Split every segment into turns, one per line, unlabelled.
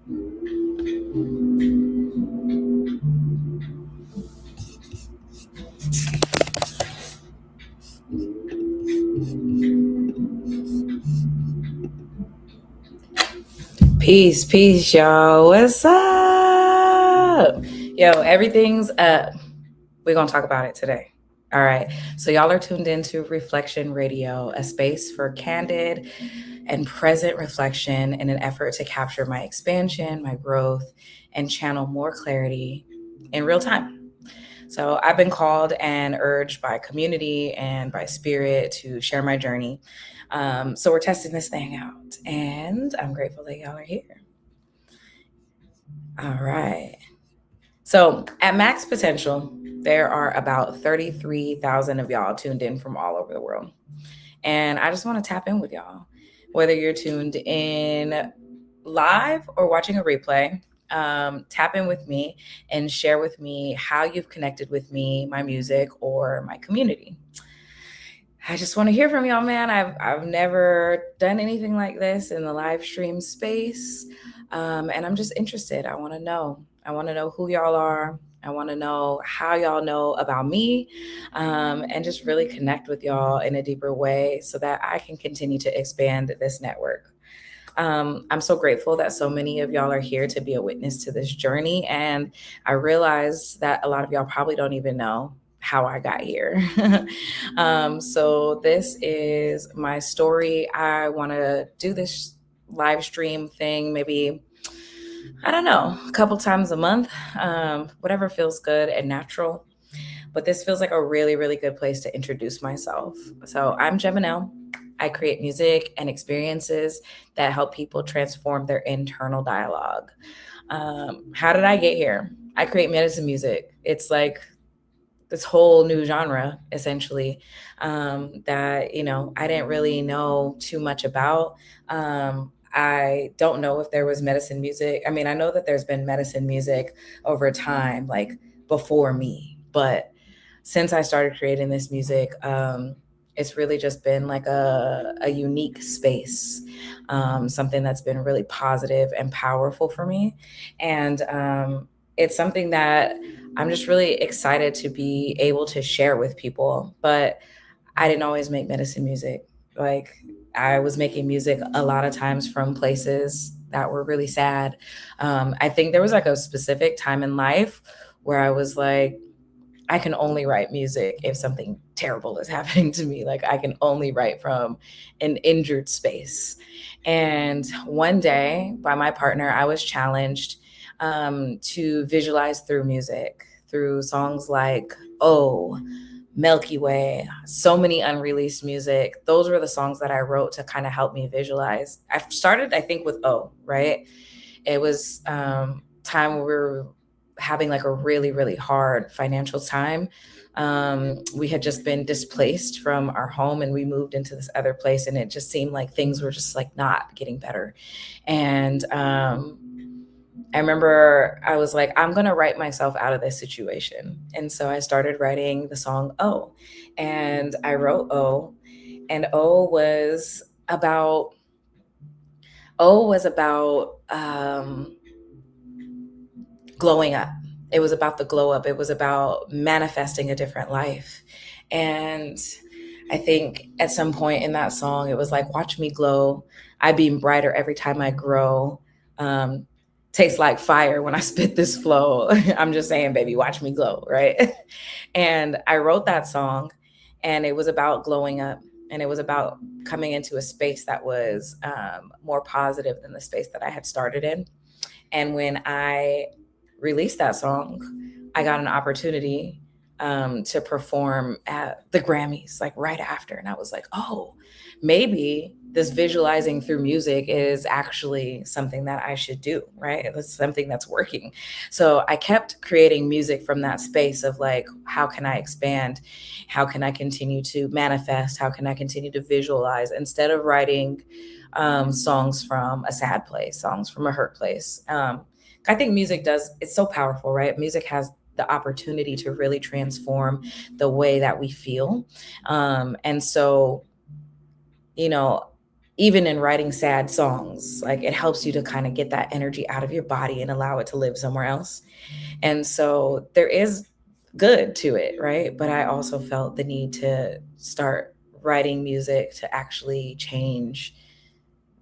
Peace, peace, y'all. What's up? Yo, everything's up. We're going to talk about it today. All right. So, y'all are tuned into Reflection Radio, a space for candid and present reflection in an effort to capture my expansion, my growth, and channel more clarity in real time. So, I've been called and urged by community and by spirit to share my journey. So, we're testing this thing out, and I'm grateful that y'all are here. All right. So at Max Potential, there are about 33,000 of y'all tuned in from all over the world. And I just want to tap in with y'all, whether you're tuned in live or watching a replay. Tap in with me and share with me how you've connected with me, my music, or my community. I just want to hear from y'all, man. I've never done anything like this in the live stream space. And I'm just interested. I want to know. I want to know who y'all are. I want to know how y'all know about me, and just really connect with y'all in a deeper way so that I can continue to expand this network. I'm so grateful that so many of y'all are here to be a witness to this journey. And I realize that a lot of y'all probably don't even know how I got here. So this is my story. I want to do this live stream thing maybe, I don't know, a couple times a month, whatever feels good and natural. But this feels like a really, really good place to introduce myself. So I'm Geminelle. I create music and experiences that help people transform their internal dialogue. How did I get here? I create medicine music. It's like this whole new genre, essentially, that, I didn't really know too much about. I don't know if there was medicine music. I mean, I know that there's been medicine music over time, like before me, but since I started creating this music, it's really just been like a unique space, something that's been really positive and powerful for me. And it's something that I'm just really excited to be able to share with people. But I didn't always make medicine music. Like, I was making music a lot of times from places that were really sad. I think there was like a specific time in life where I was like, I can only write music if something terrible is happening to me. Like, I can only write from an injured space. And one day, by my partner, I was challenged to visualize through music, through songs like Oh, Milky Way, so many unreleased music. Those were the songs that I wrote to kind of help me visualize. I started, I think, with Oh, right? It was time where we were having like a really, really hard financial time. We had just been displaced from our home and we moved into this other place, and it just seemed like things were just like not getting better. And I remember I was like, I'm going to write myself out of this situation. And so I started writing the song Oh, and I wrote Oh, and Oh was about glowing up. It was about the glow up. It was about manifesting a different life. And I think at some point in that song, it was like, watch me glow. I beam brighter every time I grow. Tastes like fire when I spit this flow. I'm just saying, baby, watch me glow, right? And I wrote that song, and it was about glowing up. And it was about coming into a space that was more positive than the space that I had started in. And when I released that song, I got an opportunity to perform at the Grammys, like right after. And I was like, oh, maybe this visualizing through music is actually something that I should do, right? It's something that's working. So I kept creating music from that space of like, how can I expand? How can I continue to manifest? How can I continue to visualize instead of writing songs from a sad place, songs from a hurt place? I think it's so powerful, right? Music has the opportunity to really transform the way that we feel. And so, you know, even in writing sad songs, like it helps you to kind of get that energy out of your body and allow it to live somewhere else. And so there is good to it, right? But I also felt the need to start writing music to actually change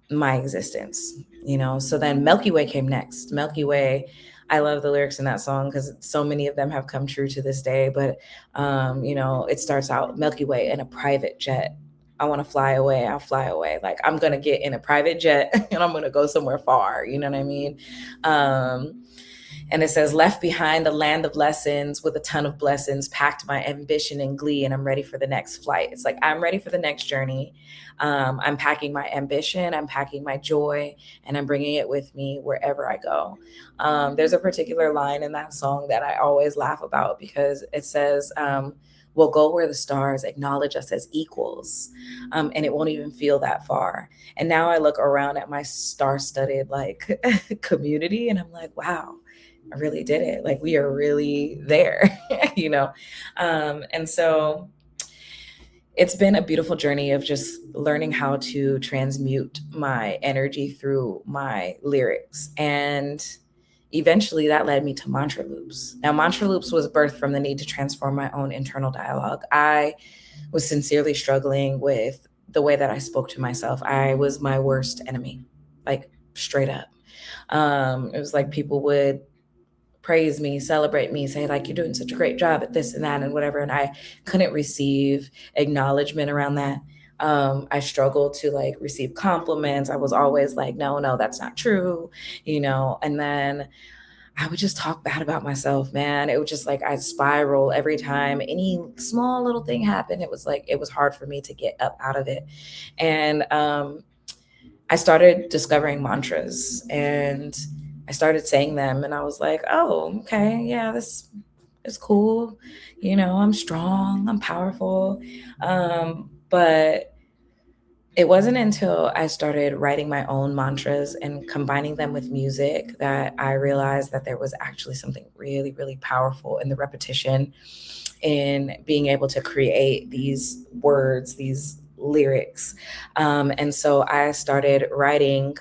my existence, you know? So then Milky Way came next. Milky Way, I love the lyrics in that song because so many of them have come true to this day. But, it starts out Milky Way in a private jet. I want to fly away. I'll fly away. Like I'm going to get in a private jet and I'm going to go somewhere far. You know what I mean? Um, and it says, left behind a land of lessons with a ton of blessings, packed my ambition and glee, and I'm ready for the next flight. It's like, I'm ready for the next journey. I'm packing my ambition, I'm packing my joy, and I'm bringing it with me wherever I go. There's a particular line in that song that I always laugh about because it says, we'll go where the stars acknowledge us as equals, and it won't even feel that far. And now I look around at my star-studded like community, and I'm like, wow, I really did it. Like we are really there, you know? And so it's been a beautiful journey of just learning how to transmute my energy through my lyrics. And eventually that led me to mantra loops. Now, mantra loops was birthed from the need to transform my own internal dialogue. I was sincerely struggling with the way that I spoke to myself. I was my worst enemy, like straight up. It was like people would praise me, celebrate me, say like you're doing such a great job at this and that and whatever. And I couldn't receive acknowledgement around that. I struggled to like receive compliments. I was always like, no, no, that's not true, you know. And then I would just talk bad about myself, man. It was just like I spiral every time any small little thing happened. It was like it was hard for me to get up out of it. And I started discovering mantras and I started saying them and I was like, oh, okay, yeah, this is cool. You know, I'm strong, I'm powerful. But it wasn't until I started writing my own mantras and combining them with music that I realized that there was actually something really, really powerful in the repetition, in being able to create these words, these lyrics. And so I started writing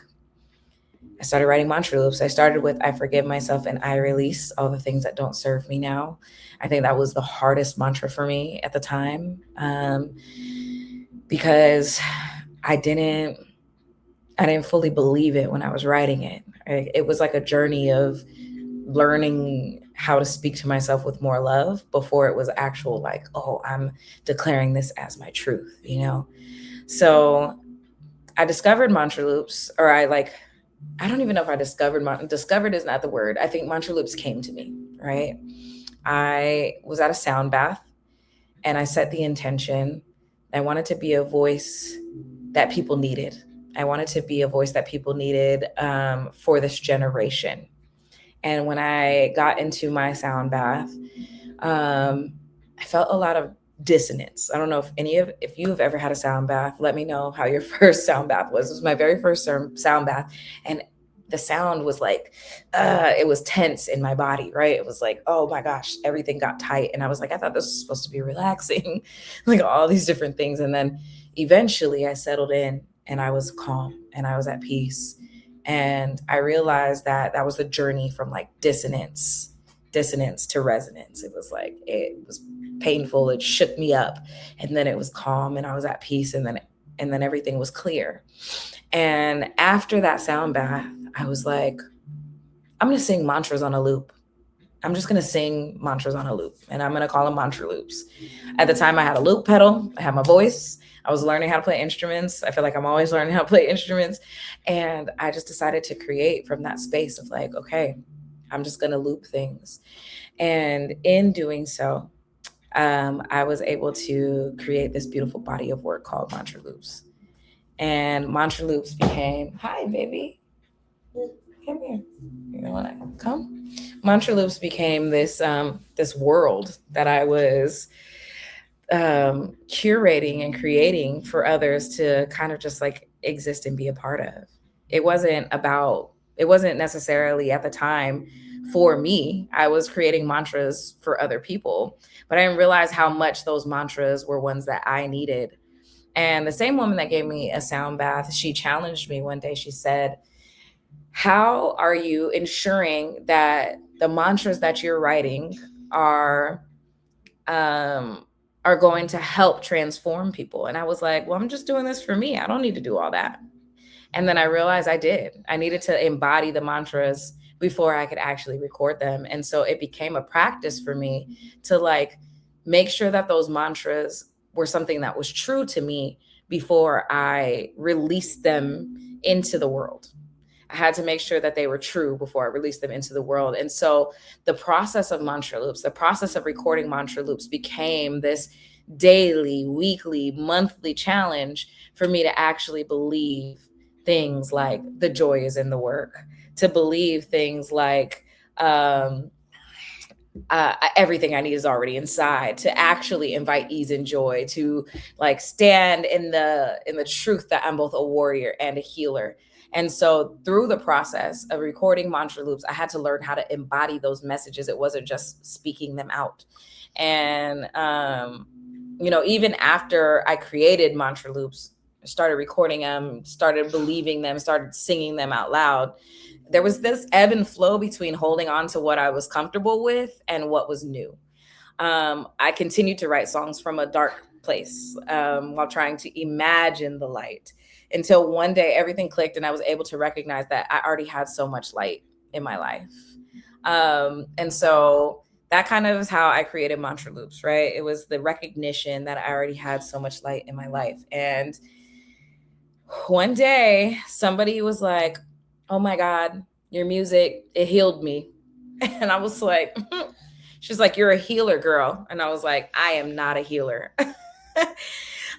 mantra loops. I started with I forgive myself and I release all the things that don't serve me now. I think that was the hardest mantra for me at the time, because I didn't I didn't fully believe it when I was writing it. It was like a journey of learning how to speak to myself with more love before it was actual like, oh, I'm declaring this as my truth, you know? So I discovered mantra loops, or I don't even know if I discovered is not the word. I think mantra loops came to me, right? I was at a sound bath and I set the intention. I wanted to be a voice that people needed. I wanted to be a voice that people needed, for this generation. And when I got into my sound bath, I felt a lot of dissonance. I don't know if you have ever had a sound bath. Let me know how your first sound bath was. It was my very first sound bath, and the sound was like, it was tense in my body, right? It was like, oh my gosh, everything got tight, and I was like, I thought this was supposed to be relaxing, like all these different things, and then eventually I settled in, and I was calm, and I was at peace, and I realized that that was the journey from like dissonance to resonance. It was like it was painful, it shook me up, and then it was calm and I was at peace, and then everything was clear. And after that sound bath, I was like, I'm going to sing mantras on a loop. I'm just going to sing mantras on a loop, and I'm going to call them mantra loops. At the time I had a loop pedal, I had my voice, I was learning how to play instruments. I feel like I'm always learning how to play instruments. And I just decided to create from that space of like, okay, I'm just going to loop things. And in doing so, I was able to create this beautiful body of work called Mantra Loops. And Mantra Loops became, hi, baby, come here. You don't want to come? Mantra Loops became this world that I was curating and creating for others to kind of just like exist and be a part of. It wasn't necessarily at the time for me. I was creating mantras for other people, but I didn't realize how much those mantras were ones that I needed. And the same woman that gave me a sound bath, she challenged me one day. She said, how are you ensuring that the mantras that you're writing are um are going to help transform people? And I was like, well, I'm just doing this for me. I don't need to do all that. And then I realized I did. I needed to embody the mantras before I could actually record them. And so it became a practice for me to like make sure that those mantras were something that was true to me before I released them into the world. I had to make sure that they were true before I released them into the world. And so the process of mantra loops, the process of recording mantra loops became this daily, weekly, monthly challenge for me to actually believe things like the joy is in the work, to believe things like everything I need is already inside, to actually invite ease and joy, to like stand in the truth that I'm both a warrior and a healer. And so through the process of recording mantra loops, I had to learn how to embody those messages. It wasn't just speaking them out. And even after I created mantra loops, started recording them, started believing them, started singing them out loud, there was this ebb and flow between holding on to what I was comfortable with and what was new. I continued to write songs from a dark place while trying to imagine the light, until one day everything clicked and I was able to recognize that I already had so much light in my life. And so that kind of is how I created mantra loops, right? It was the recognition that I already had so much light in my life. And one day somebody was like, oh my God, your music, it healed me. And I was like, she's like, you're a healer, girl. And I was like, I am not a healer.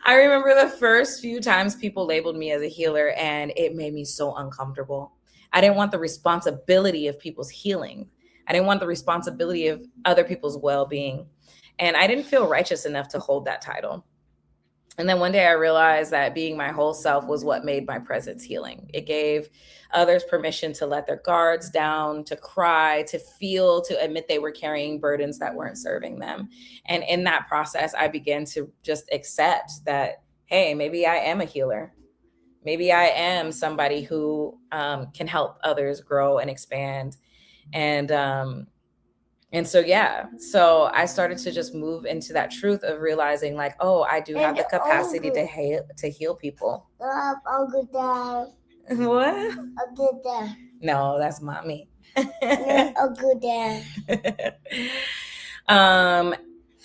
I remember the first few times people labeled me as a healer, and it made me so uncomfortable. I didn't want the responsibility of people's healing. I didn't want the responsibility of other people's well-being. And I didn't feel righteous enough to hold that title. And then one day I realized that being my whole self was what made my presence healing. It gave others permission to let their guards down, to cry, to feel, to admit they were carrying burdens that weren't serving them. And in that process, I began to just accept that, hey, maybe I am a healer. Maybe I am somebody who can help others grow and expand. And so, yeah, so I started to just move into that truth of realizing like, oh, I do have the capacity to heal people. Uncle Dad. What? Uncle Dad. No, that's mommy. Uncle Dad. And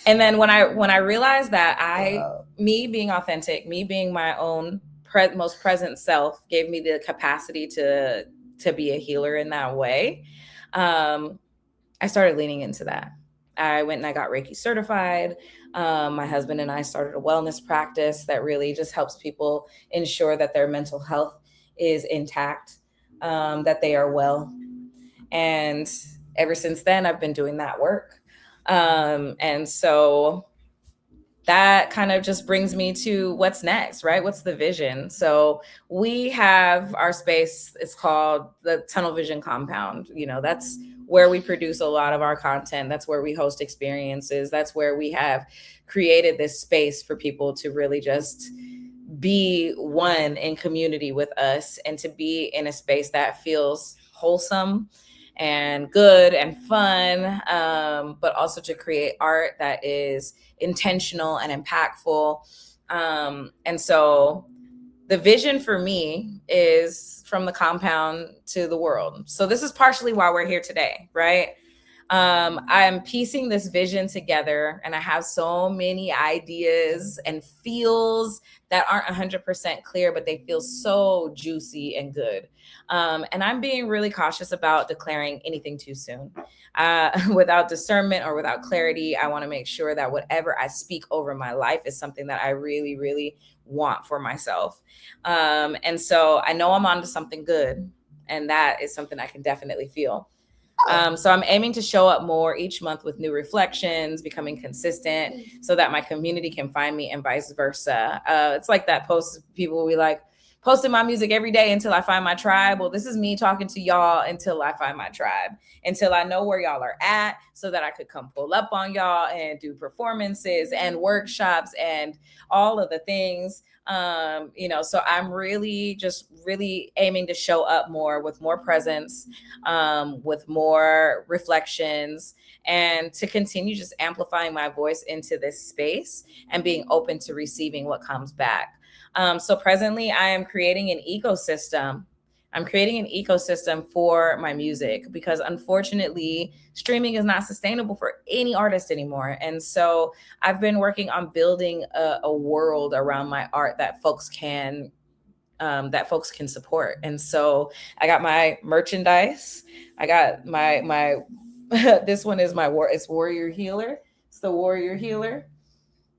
then when I realized that me being authentic, me being my own most present self gave me the capacity to be a healer in that way. I started leaning into that. I went and I got Reiki certified. My husband and I started a wellness practice that really just helps people ensure that their mental health is intact, that they are well. And ever since then, I've been doing that work. And so that kind of just brings me to what's next, right? What's the vision? So we have our space. It's called the Tunnel Vision Compound. That's where we produce a lot of our content. That's where we host experiences. That's where we have created this space for people to really just be one in community with us, and to be in a space that feels wholesome and good and fun, but also to create art that is intentional and impactful. And so the vision for me is from the compound to the world. So this is partially why we're here today, right? I'm piecing this vision together, and I have so many ideas and feels that aren't 100% clear, but they feel so juicy and good. And I'm being really cautious about declaring anything too soon. Without discernment or without clarity, I want to make sure that whatever I speak over my life is something that I really, really want for myself. And so I know I'm onto something good, and that is something I can definitely feel. So I'm aiming to show up more each month with new reflections, becoming consistent so that my community can find me, and vice versa. It's like that post people will be like, posting my music every day until I find my tribe. Well, this is me talking to y'all until I find my tribe, until I know where y'all are at, so that I could come pull up on y'all and do performances and workshops and all of the things. So I'm really just really aiming to show up more with more presence, with more reflections, and to continue just amplifying my voice into this space and being open to receiving what comes back. So presently, I am creating an ecosystem. I'm creating an ecosystem for my music because unfortunately, streaming is not sustainable for any artist anymore. And so I've been working on building a world around my art that folks can support. And so I got my merchandise. I got my this one is it's Warrior Healer. It's the Warrior Healer.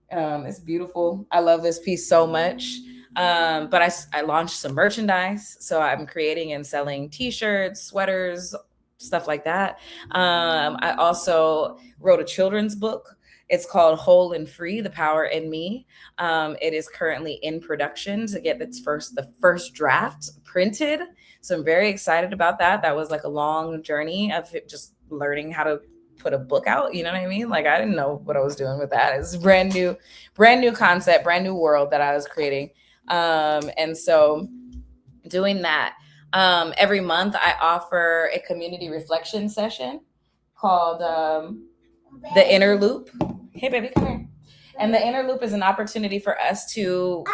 It's beautiful. I love this piece so much. But I launched some merchandise. So I'm creating and selling t-shirts, sweaters, stuff like that. I also wrote a children's book. It's called Whole and Free, The Power in Me. It is currently in production to get the first draft printed. So I'm very excited about that. That was like a long journey of just learning how to put a book out. You know what I mean? Like I didn't know what I was doing with that. It's brand new concept, brand new world that I was creating. And so doing that, every month I offer a community reflection session called The Inner Loop. Hey, baby, come here. And the Inner Loop is an opportunity for us to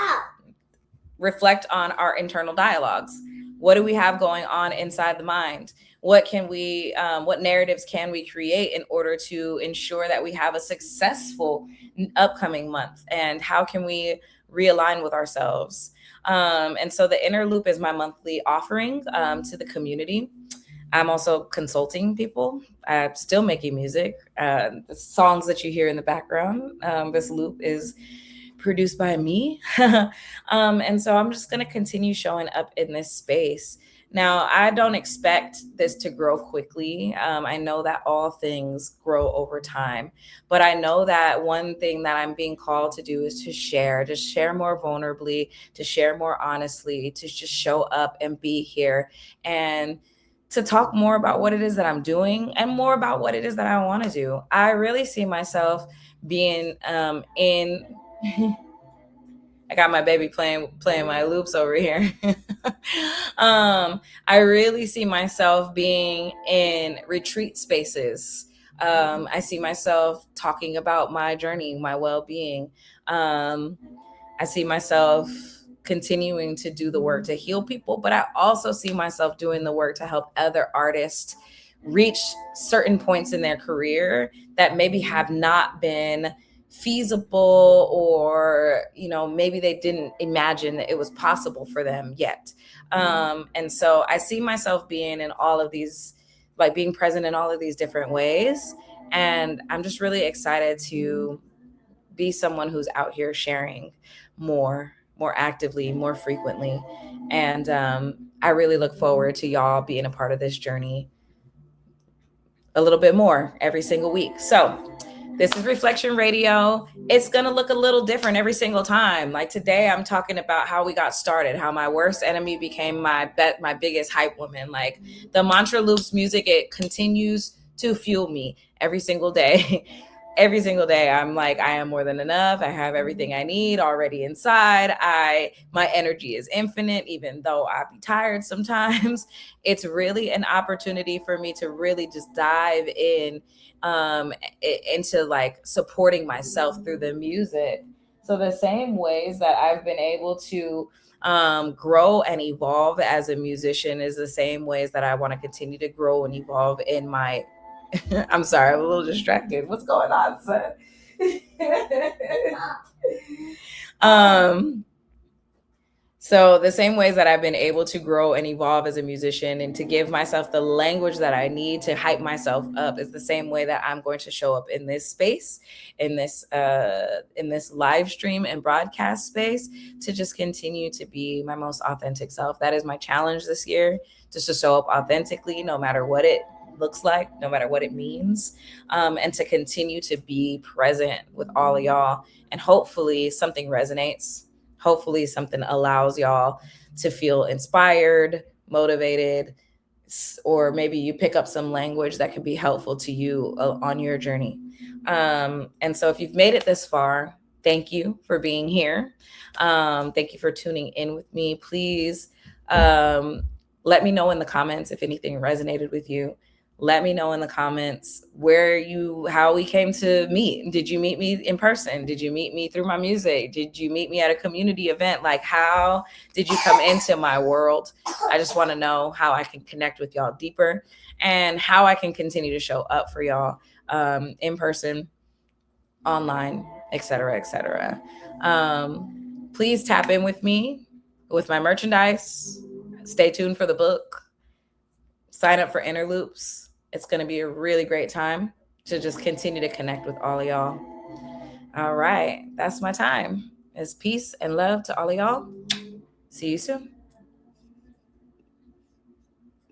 reflect on our internal dialogues. What do we have going on inside the mind? What narratives can we create in order to ensure that we have a successful upcoming month? And how can we realign with ourselves? And so the Inner Loop is my monthly offering to the community. I'm also consulting people. I'm still making music. The songs that you hear in the background, this loop is produced by me. And so I'm just going to continue showing up in this space. Now, I don't expect this to grow quickly. I know that all things grow over time, but I know that one thing that I'm being called to do is to share more vulnerably, to share more honestly, to just show up and be here and to talk more about what it is that I'm doing and more about what it is that I want to do. I really see myself being in I got my baby playing my loops over here. I really see myself being in retreat spaces. I see myself talking about my journey, my well-being. I see myself continuing to do the work to heal people, but I also see myself doing the work to help other artists reach certain points in their career that maybe have not been feasible, or maybe they didn't imagine that it was possible for them yet. And so I see myself being in all of these, like being present in all of these different ways, and I'm just really excited to be someone who's out here sharing more actively, more frequently. And I really look forward to y'all being a part of this journey a little bit more every single week. So this is Reflection Radio. It's going to look a little different every single time. Like today, I'm talking about how we got started, how my worst enemy became my biggest hype woman. Like the Mantra Loops music, it continues to fuel me every single day. Every single day, I'm like, I am more than enough. I have everything I need already inside. My energy is infinite, even though I be tired sometimes. It's really an opportunity for me to really just dive in into like supporting myself through the music. So the same ways that I've been able to grow and evolve as a musician is the same ways that I want to continue to grow and evolve in my I'm sorry, I'm a little distracted. What's going on, son? So the same ways that I've been able to grow and evolve as a musician and to give myself the language that I need to hype myself up is the same way that I'm going to show up in this space, in this live stream and broadcast space, to just continue to be my most authentic self. That is my challenge this year, just to show up authentically, no matter what it looks like, no matter what it means, and to continue to be present with all of y'all. And hopefully something resonates hopefully something allows y'all to feel inspired, motivated, or maybe you pick up some language that could be helpful to you on your journey. And so if you've made it this far, thank you for being here. Thank you for tuning in with me. Please let me know in the comments if anything resonated with you. Let me know in the comments how we came to meet. Did you meet me in person? Did you meet me through my music? Did you meet me at a community event? Like, how did you come into my world? I just want to know how I can connect with y'all deeper and how I can continue to show up for y'all in person, online, etc., etc. Please tap in with me with my merchandise. Stay tuned for the book. Sign up for Interloops. It's going to be a really great time to just continue to connect with all of y'all. All right, that's my time. It's peace and love to all of y'all. See you soon.